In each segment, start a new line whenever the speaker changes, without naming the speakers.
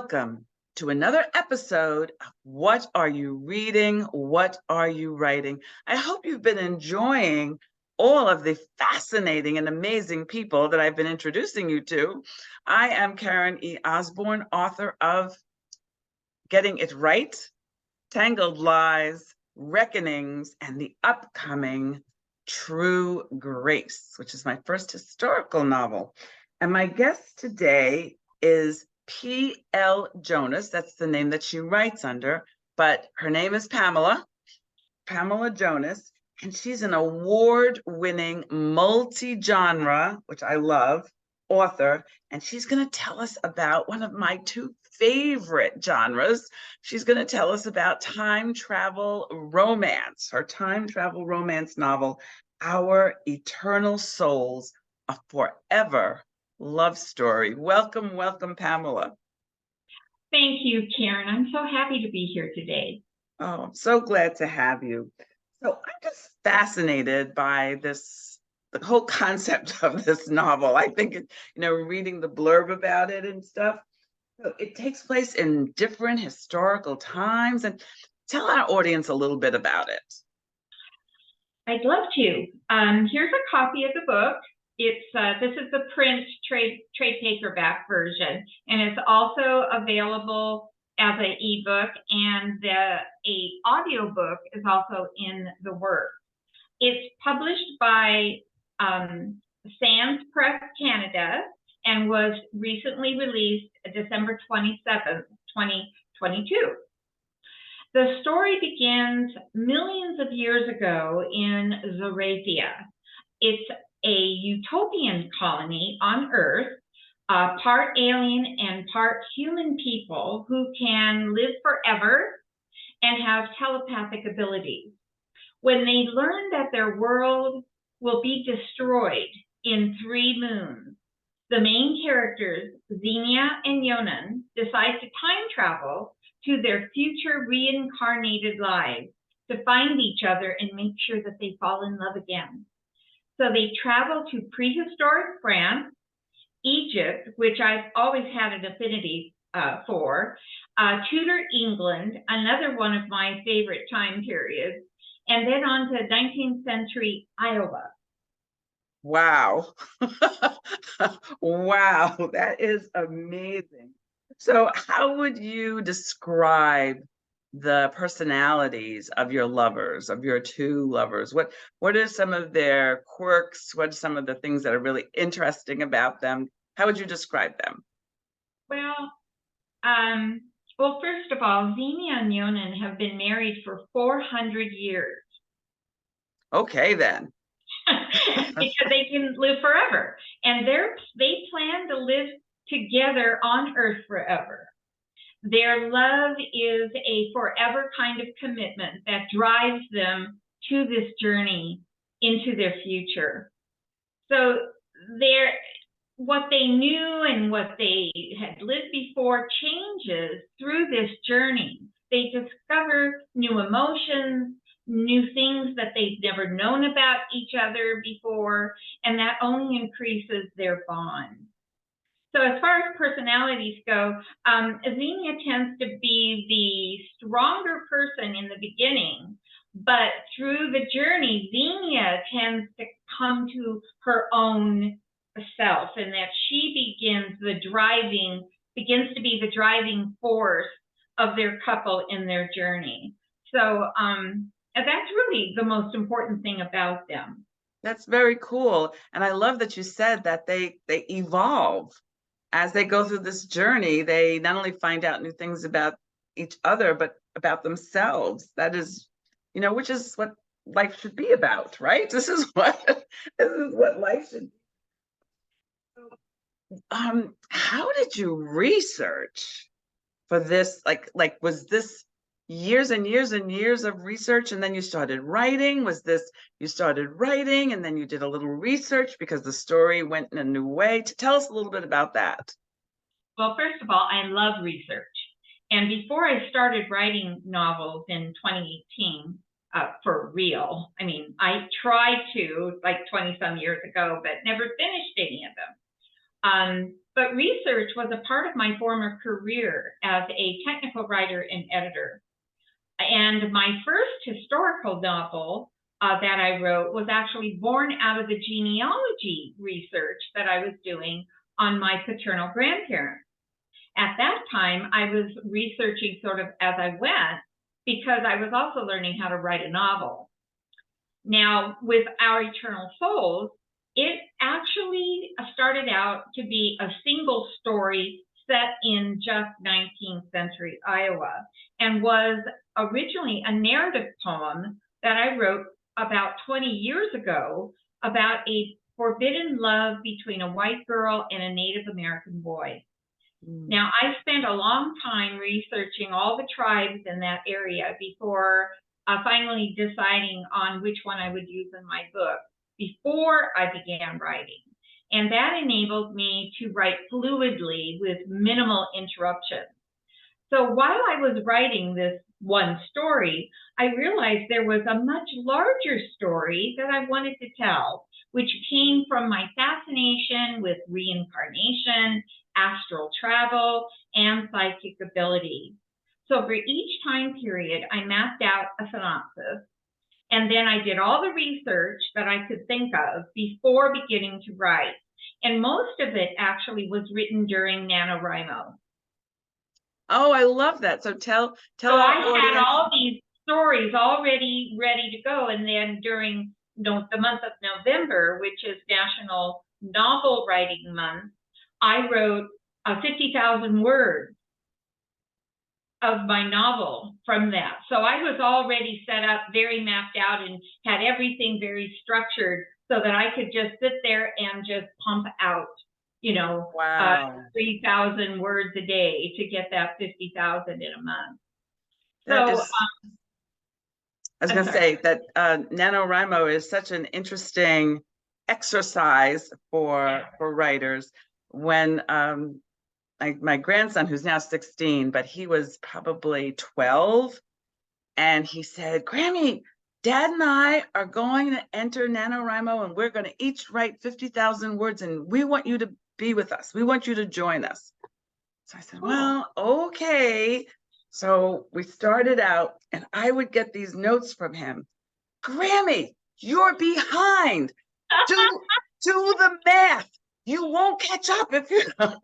welcome to another episode of What Are You Reading? What Are You Writing? I hope you've been enjoying all of the fascinating and amazing people that I've been introducing you to. I am Karen E. Osborne, author of Getting It Right, Tangled Lies, Reckonings, and the upcoming True Grace, which is my first historical novel. And my guest today is P.L. Jonas. That's the name that she writes under, but her name is Pamela Jonas, and she's an award-winning multi-genre, which I love, author, and she's going to tell us about one of my two favorite genres. She's going to tell us about time travel romance, her time travel romance novel, Our Eternal Souls, a Forever Love Story. Welcome, welcome, Pamela.
Thank you, Karen. I'm so happy to be here today.
Oh, I'm so glad to have you. So I'm just fascinated by the whole concept of this novel. I think, reading the blurb about it and stuff. So it takes place in different historical times. And tell our audience a little bit about it.
I'd love to. Here's a copy of the book. This is the print trade paperback version, and it's also available as an ebook, and a audiobook is also in the works. It's published by Sands Press Canada and was recently released December 27th, 2022. The story begins millions of years ago in Zorathia. It's a utopian colony on Earth, part alien and part human people who can live forever and have telepathic abilities. When they learn that their world will be destroyed in 3 moons, the main characters, Xenia and Jonas, decide to time travel to their future reincarnated lives to find each other and make sure that they fall in love again. So they travel to prehistoric France, Egypt, which I've always had an affinity for, Tudor England, another one of my favorite time periods, and then on to 19th century Iowa.
Wow. Wow, that is amazing. So how would you describe the personalities of your lovers, of your two lovers? What are some of their quirks? What are some of the things that are really interesting about them? How would you describe them?
Well, first of all, Xenia and Jonas have been married for 400 years.
Okay, then.
Because they can live forever. And they plan to live together on Earth forever. Their love is a forever kind of commitment that drives them to this journey into their future. So what they knew and what they had lived before changes through this journey. They discover new emotions, new things that they've never known about each other before, and that only increases their bond. So as far as personalities go, Xenia tends to be the stronger person in the beginning, but through the journey, Xenia tends to come to her own self, and that she begins to be the driving force of their couple in their journey. So that's really the most important thing about them.
That's very cool. And I love that you said that they evolve as they go through this journey. They not only find out new things about each other, but about themselves. That is, which is what life should be about, right? This is what life should be. How did you research for this? Like was this years and years and years of research, and then you started writing? Was this you started writing and then you did a little research because the story went in a new way? To tell us a little bit about that.
Well, first of all, I love research. And before I started writing novels in 2018, for real, I mean, I tried to, like 20 some years ago, but never finished any of them. But research was a part of my former career as a technical writer and editor. And my first historical novel that I wrote was actually born out of the genealogy research that I was doing on my paternal grandparents. At that time, I was researching sort of as I went because I was also learning how to write a novel. Now, with Our Eternal Souls, it actually started out to be a single story set in just 19th century Iowa and was originally a narrative poem that I wrote about 20 years ago about a forbidden love between a white girl and a Native American boy. Now, I spent a long time researching all the tribes in that area before finally deciding on which one I would use in my book before I began writing. And that enabled me to write fluidly with minimal interruptions. So while I was writing this one story, I realized there was a much larger story that I wanted to tell, which came from my fascination with reincarnation, astral travel, and psychic ability. So for each time period, I mapped out a synopsis, and then I did all the research that I could think of before beginning to write. And most of it actually was written during NaNoWriMo.
Oh, I love that. So tell
So
our
I had
audience.
all these stories already ready to go. And then during the month of November, which is National Novel Writing Month, I wrote 50,000 words of my novel from that. So I was already set up, very mapped out, and had everything very structured so that I could just sit there and just pump out,
Wow.
3,000 words a day to get that 50,000 in a month.
That
So
is, I was going to say that NaNoWriMo is such an interesting exercise for writers. When my grandson, who's now 16, but he was probably 12, and he said, Grammy, Dad and I are going to enter NaNoWriMo, and we're going to each write 50,000 words, and we want you to be with us. We want you to join us. So I said, well, okay. So we started out, and I would get these notes from him. Grammy, you're behind. Do the math. You won't catch up if you don't.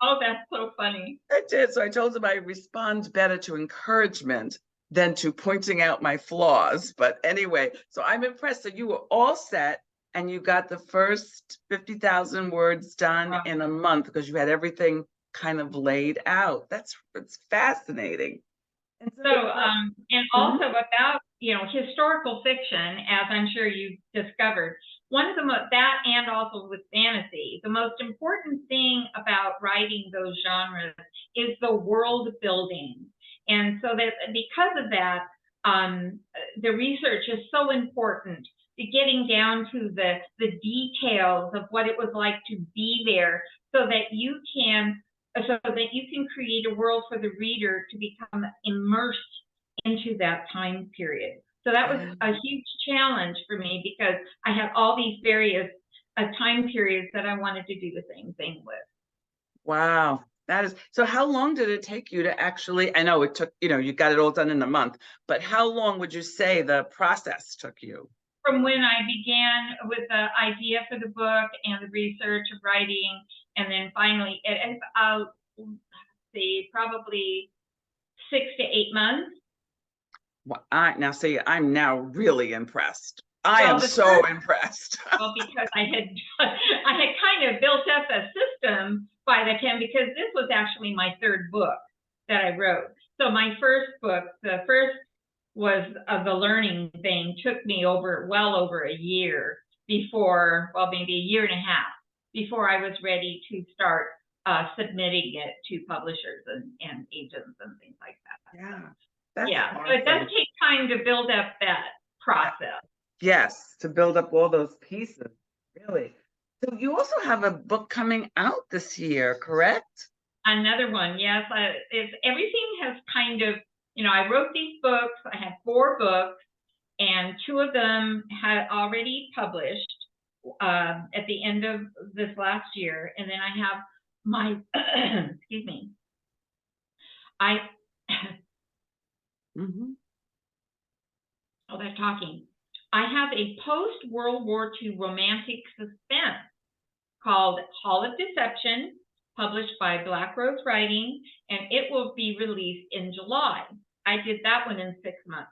Oh, that's so funny.
I did. So I told him I respond better to encouragement than to pointing out my flaws. But anyway, so I'm impressed that you were all set and you got the first 50,000 words done in a month because you had everything kind of laid out. It's fascinating.
And also about, historical fiction, as I'm sure you've discovered, one of that and also with fantasy, the most important thing about writing those genres is the world building. And so that because of that, the research is so important to getting down to the details of what it was like to be there so that you can create a world for the reader to become immersed into that time period. So that was a huge challenge for me because I had all these various time periods that I wanted to do the same thing with.
Wow. That is, so how long did it take you to actually, I know it took, you got it all done in a month, but how long would you say the process took you?
From when I began with the idea for the book and the research of writing, and then finally, I'll say probably 6 to 8 months.
Well, now see, I'm now really impressed. I am so impressed.
Well, because I had kind of built up a system by the time, because this was actually my third book that I wrote. So my first book, the first was the learning thing, took me well over a year before, well, maybe a year and a half before I was ready to start submitting it to publishers and agents and things like that.
Yeah.
Awesome. So it does take time to build up that process.
Yes, to build up all those pieces, really. So you also have a book coming out this year, correct?
Another one, yes. Everything has kind of, I wrote these books. I had 4 books, and 2 of them had already published at the end of this last year. And then I have my, excuse me, I,
Mm-hmm.
oh, they're talking. I have a post-World War II romantic suspense called Hall of Deception, published by Black Rose Writing, and it will be released in July. I did that one in 6 months.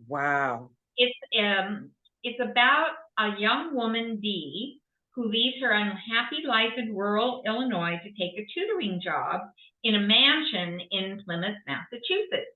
Wow.
It's about a young woman, Dee, who leaves her unhappy life in rural Illinois to take a tutoring job in a mansion in Plymouth, Massachusetts.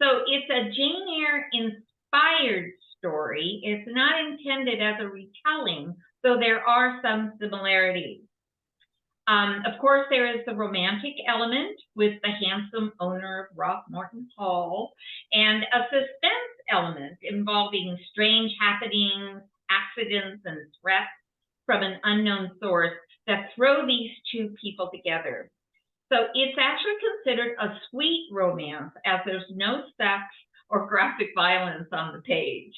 So it's a Jane Eyre inspired story. It's not intended as a retelling, though there are some similarities. Of course, there is the romantic element with the handsome owner of Throckmorton Hall, and a suspense element involving strange happenings, accidents, and threats from an unknown source that throw these two people together. So it's actually considered a sweet romance, as there's no sex or graphic violence on the page.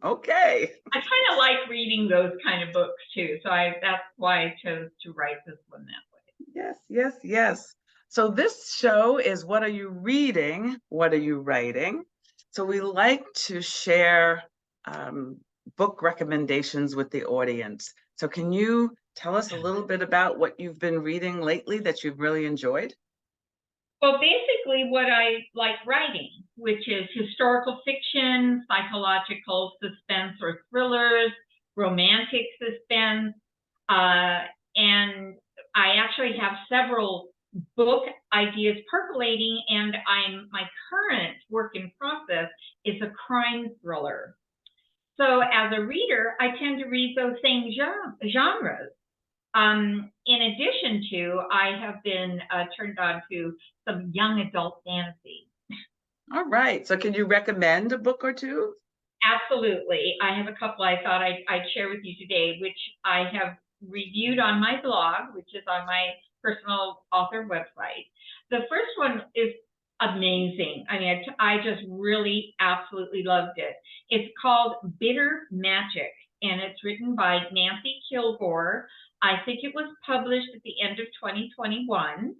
Okay.
I kind of like reading those kind of books too, so that's why I chose to write this one that way.
Yes, yes, yes. So this show is What Are You Reading? What Are You Writing? So we like to share book recommendations with the audience. So can you tell us a little bit about what you've been reading lately that you've really enjoyed?
Well, basically what I like writing, which is historical fiction, psychological suspense or thrillers, romantic suspense, and I actually have several book ideas percolating, and my current work in process is a crime thriller. So as a reader, I tend to read those same genres. In addition to, I have been turned on to some young adult fantasy.
All right. So can you recommend a book or two?
Absolutely. I have a couple I thought I'd share with you today, which I have reviewed on my blog, which is on my personal author website. The first one is amazing. I mean, I just really absolutely loved it. It's called Bitter Magic, and it's written by Nancy Kilgore. I think it was published at the end of 2021.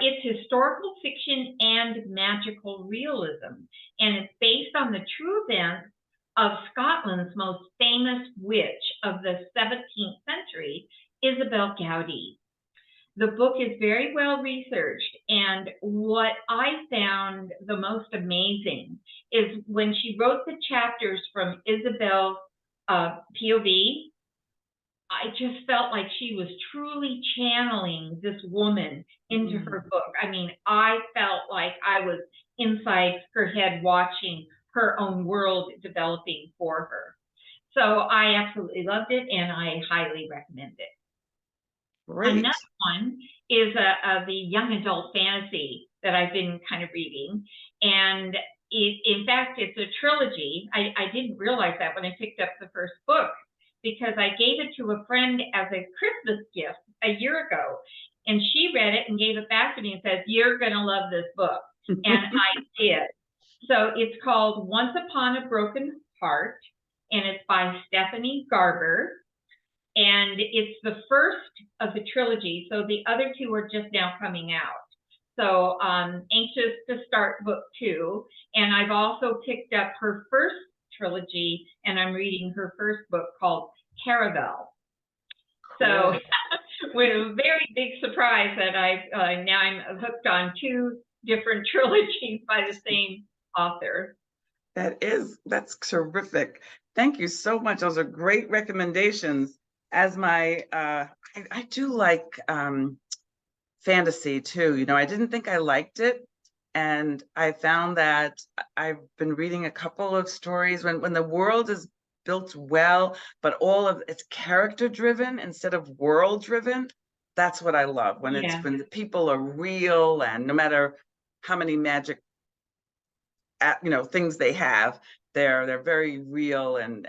It's historical fiction and magical realism, and it's based on the true events of Scotland's most famous witch of the 17th century, Isabel Gowdy. The book is very well researched, and what I found the most amazing is when she wrote the chapters from Isabel's POV. I just felt like she was truly channeling this woman into her book. I mean, I felt like I was inside her head watching her own world developing for her. So I absolutely loved it, and I highly recommend it.
Great.
Another one is the young adult fantasy that I've been kind of reading. And in fact, it's a trilogy. I didn't realize that when I picked up the first book, because I gave it to a friend as a Christmas gift a year ago. And she read it and gave it back to me and said, "You're going to love this book." And I did. So it's called Once Upon a Broken Heart, and it's by Stephanie Garber. And it's the first of the trilogy, so the other two are just now coming out. So anxious to start book 2. And I've also picked up her first trilogy, and I'm reading her first book called Caravel. Cool. So with a very big surprise that now I'm hooked on 2 different trilogies by the same author.
That's terrific. Thank you so much. Those are great recommendations. As my, I do like fantasy too. You know, I didn't think I liked it. And I found that I've been reading a couple of stories when the world is built well, but all of it's character driven instead of world driven. That's what I love when when the people are real, and no matter how many magic things they have, they're very real and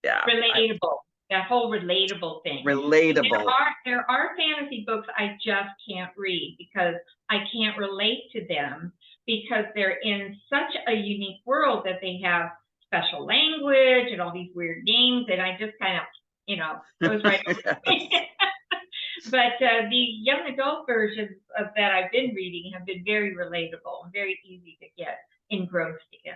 yeah,
relatable. That whole relatable thing.
Relatable.
There are fantasy books I just can't read because I can't relate to them, because they're in such a unique world that they have special language and all these weird names, and I just kind of, goes right over. But the young adult versions of that I've been reading have been very relatable and very easy to get engrossed in.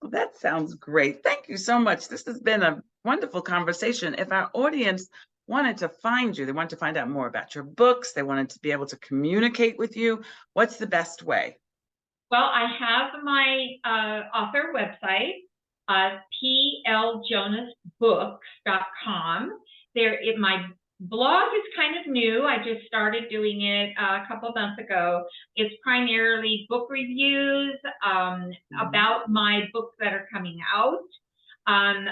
Well, that sounds great. Thank you so much. This has been a wonderful conversation. If our audience wanted to find you, they wanted to find out more about your books, they wanted to be able to communicate with you, what's the best way?
Well, I have my author website, pljonasbooks.com. My blog is kind of new. I just started doing it a couple months ago. It's primarily book reviews about my books that are coming out.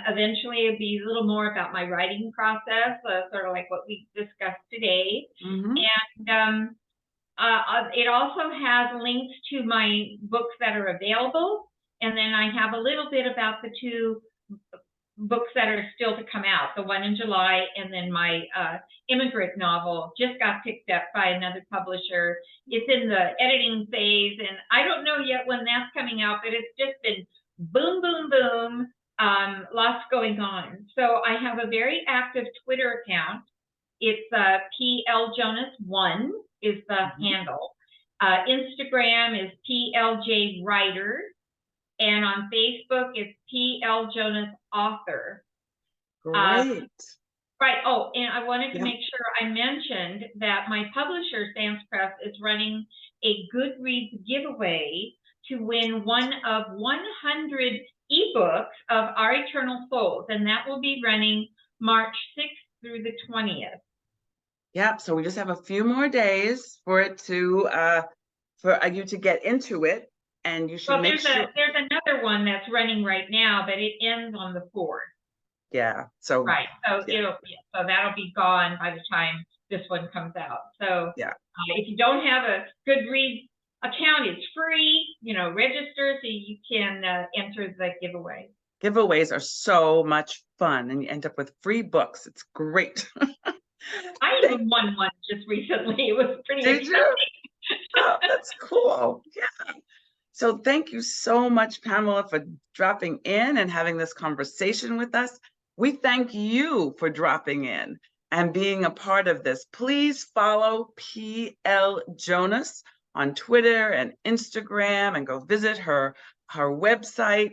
Eventually, it'll be a little more about my writing process, sort of like what we discussed today. And it also has links to my books that are available. And then I have a little bit about the two books that are still to come out, the one in July, and then my immigrant novel just got picked up by another publisher. It's in the editing phase, and I don't know yet when that's coming out, but it's just been boom, boom, boom, lots going on. So I have a very active Twitter account. It's pljonas1 is the handle. Instagram is pljwriter. And on Facebook, it's pljonasauthor.
Great.
Right. Oh, and I wanted to make sure I mentioned that my publisher, Sans Press, is running a Goodreads giveaway to win one of 100 ebooks of Our Eternal Souls, and that will be running March 6th through the 20th.
Yep. So we just have a few more days for it to for you to get into it, and you should make sure.
There's another one that's running right now, but it ends on the 4th.
Yeah. So
right. So so that'll be gone by the time this one comes out. So if you don't have a Goodreads account, it's free. Register so you can enter the giveaway.
Giveaways are so much fun, and you end up with free books. It's great.
I even won one just recently. It was pretty exciting.
Oh, that's cool. Yeah. So thank you so much, Pamela, for dropping in and having this conversation with us. We thank you for dropping in and being a part of this. Please follow P.L. Jonas on Twitter and Instagram and go visit her website.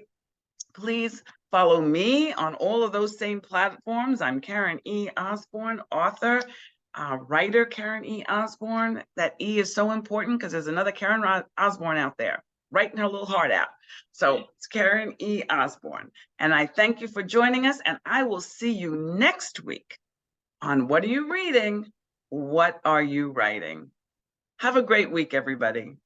Please follow me on all of those same platforms. I'm Karen E. Osborne, author, writer Karen E. Osborne. That E is so important because there's another Karen Osborne out there, writing her little heart out. So it's Karen E. Osborne. And I thank you for joining us, and I will see you next week on What Are You Reading? What Are You Writing? Have a great week, everybody.